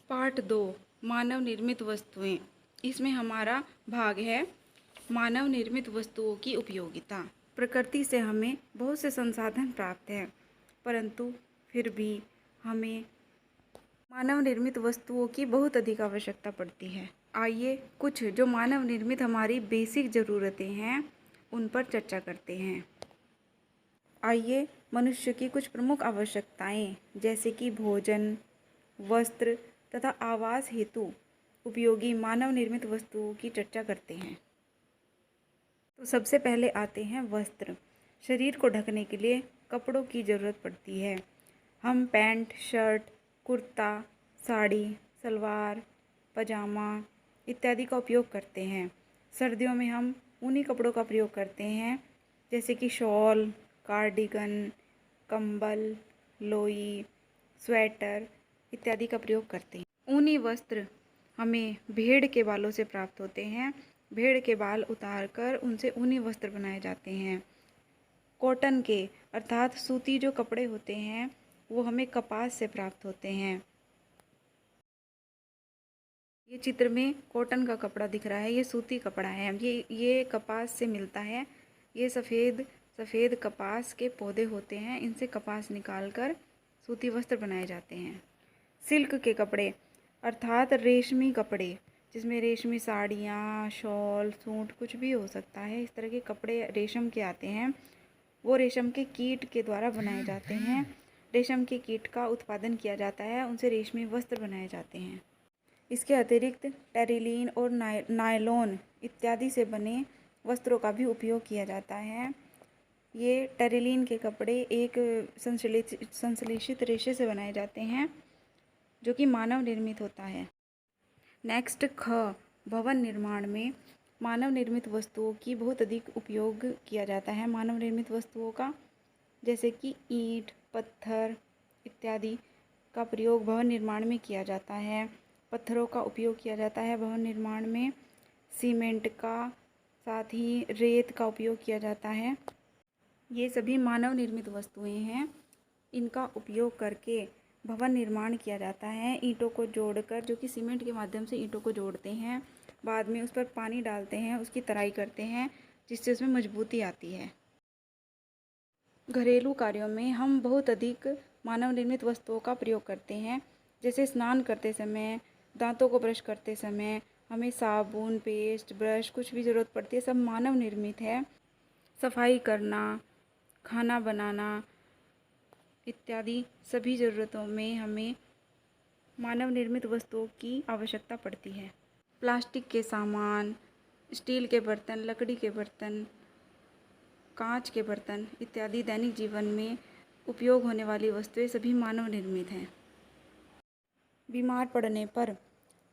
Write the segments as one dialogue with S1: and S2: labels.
S1: Part 2 मानव निर्मित वस्तुएं। इसमें हमारा भाग है मानव निर्मित वस्तुओं की उपयोगिता। प्रकृति से हमें बहुत से संसाधन प्राप्त हैं, परंतु फिर भी हमें मानव निर्मित वस्तुओं की बहुत अधिक आवश्यकता पड़ती है। आइए कुछ जो मानव निर्मित हमारी बेसिक ज़रूरतें हैं उन पर चर्चा करते हैं। आइए मनुष्य की कुछ प्रमुख आवश्यकताएं जैसे कि भोजन, वस्त्र तथा आवास हेतु उपयोगी मानव निर्मित वस्तुओं की चर्चा करते हैं। तो सबसे पहले आते हैं वस्त्र। शरीर को ढकने के लिए कपड़ों की ज़रूरत पड़ती है। हम पैंट, शर्ट, कुर्ता, साड़ी, सलवार, पजामा इत्यादि का उपयोग करते हैं। सर्दियों में हम ऊनी कपड़ों का प्रयोग करते हैं जैसे कि शॉल, कार्डिगन, कंबल, लोई, स्वेटर इत्यादि का प्रयोग करते हैं। ऊनी वस्त्र हमें भेड़ के बालों से प्राप्त होते हैं। भेड़ के बाल उतारकर उनसे ऊनी वस्त्र बनाए जाते हैं। कॉटन के अर्थात सूती जो कपड़े होते हैं वो हमें कपास से प्राप्त होते हैं। ये चित्र में कॉटन का कपड़ा दिख रहा है, ये सूती कपड़ा है। ये कपास से मिलता है। ये सफ़ेद कपास के पौधे होते हैं, इनसे कपास निकालकर सूती वस्त्र बनाए जाते हैं। सिल्क के कपड़े अर्थात रेशमी कपड़े, जिसमें रेशमी साड़ियाँ, शॉल, सूट कुछ भी हो सकता है। इस तरह के कपड़े रेशम के आते हैं, वो रेशम के कीट के द्वारा बनाए जाते हैं। रेशम के कीट का उत्पादन किया जाता है, उनसे रेशमी वस्त्र बनाए जाते हैं। इसके अतिरिक्त टेरिलीन और नायलॉन इत्यादि से बने वस्त्रों का भी उपयोग किया जाता है। ये टेरिलीन के कपड़े एक संश्लेषित रेशे से बनाए जाते हैं जो कि मानव निर्मित होता है। नेक्स्ट भवन निर्माण में मानव निर्मित वस्तुओं की बहुत अधिक उपयोग किया जाता है। मानव निर्मित वस्तुओं का जैसे कि ईंट, पत्थर इत्यादि का प्रयोग भवन निर्माण में किया जाता है। पत्थरों का उपयोग किया जाता है भवन निर्माण में। सीमेंट का, साथ ही रेत का उपयोग किया जाता है। ये सभी मानव निर्मित वस्तुएं हैं। इनका उपयोग करके भवन निर्माण किया जाता है। ईंटों को जोड़कर, जो कि सीमेंट के माध्यम से ईंटों को जोड़ते हैं, बाद में उस पर पानी डालते हैं, उसकी तराई करते हैं जिससे उसमें मजबूती आती है। घरेलू कार्यों में हम बहुत अधिक मानव निर्मित वस्तुओं का प्रयोग करते हैं। जैसे स्नान करते समय, दांतों को ब्रश करते समय हमें साबुन, पेस्ट, ब्रश कुछ भी ज़रूरत पड़ती है, सब मानव निर्मित है। सफाई करना, खाना बनाना इत्यादि सभी ज़रूरतों में हमें मानव निर्मित वस्तुओं की आवश्यकता पड़ती है। प्लास्टिक के सामान, स्टील के बर्तन, लकड़ी के बर्तन, कांच के बर्तन इत्यादि दैनिक जीवन में उपयोग होने वाली वस्तुएं सभी मानव निर्मित हैं। बीमार पड़ने पर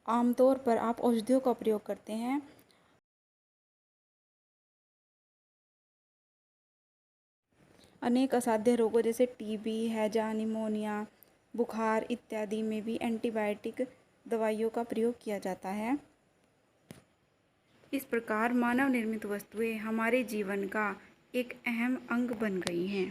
S1: आमतौर पर आप औषधियों का प्रयोग करते हैं। अनेक असाध्य रोगों जैसे टीबी, हैजा, निमोनिया, बुखार इत्यादि में भी एंटीबायोटिक दवाइयों का प्रयोग किया जाता है। इस प्रकार मानव निर्मित वस्तुएं हमारे जीवन का एक अहम अंग बन गई हैं।